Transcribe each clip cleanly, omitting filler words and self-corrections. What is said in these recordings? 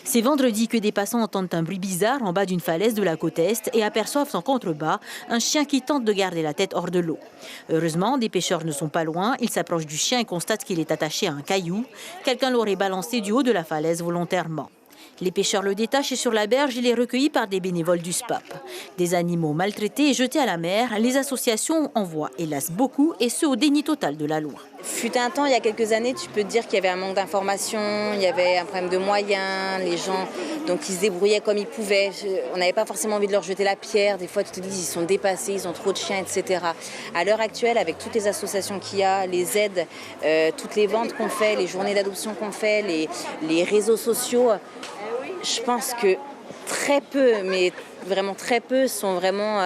C'est vendredi que des passants entendent un bruit bizarre en bas d'une falaise de la côte Est et aperçoivent en contrebas un chien qui tente de garder la tête hors de l'eau. Heureusement, des pêcheurs ne sont pas loin. Ils s'approchent du chien et constatent qu'il est attaché à un caillou. Quelqu'un l'aurait balancé du haut de la falaise volontairement. Les pêcheurs le détachent et sur la berge, il est recueilli par des bénévoles du SPAP. Des animaux maltraités et jetés à la mer, les associations en voient hélas beaucoup, et ce au déni total de la loi. Fut un temps, il y a quelques années, tu peux te dire qu'il y avait un manque d'informations, il y avait un problème de moyens, les gens, donc ils se débrouillaient comme ils pouvaient. On n'avait pas forcément envie de leur jeter la pierre, des fois tu te dis ils sont dépassés, ils ont trop de chiens, etc. À l'heure actuelle, avec toutes les associations qu'il y a, les aides, toutes les ventes qu'on fait, les journées d'adoption qu'on fait, les réseaux sociaux, je pense que très peu, mais vraiment très peu, sont vraiment,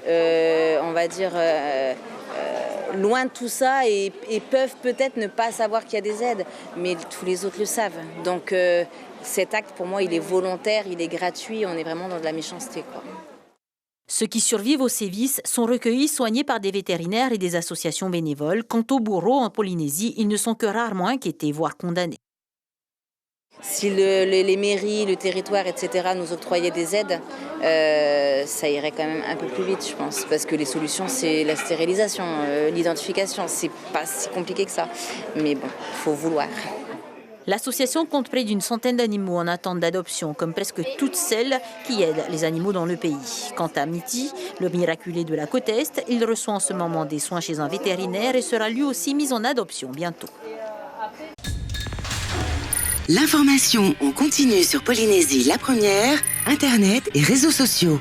on va dire, loin de tout ça et peuvent peut-être ne pas savoir qu'il y a des aides, mais tous les autres le savent. Donc cet acte, pour moi, il est volontaire, il est gratuit, on est vraiment dans de la méchanceté, quoi. Ceux qui survivent aux sévices sont recueillis, soignés par des vétérinaires et des associations bénévoles. Quant aux bourreaux en Polynésie, ils ne sont que rarement inquiétés, voire condamnés. Si les mairies, le territoire, etc. nous octroyaient des aides, ça irait quand même un peu plus vite, je pense. Parce que les solutions, c'est la stérilisation, l'identification. C'est pas si compliqué que ça. Mais bon, il faut vouloir. L'association compte près d'une centaine d'animaux en attente d'adoption, comme presque toutes celles qui aident les animaux dans le pays. Quant à Miti, le miraculé de la côte Est, il reçoit en ce moment des soins chez un vétérinaire et sera lui aussi mis en adoption bientôt. L'information en continu sur Polynésie la première, Internet et réseaux sociaux.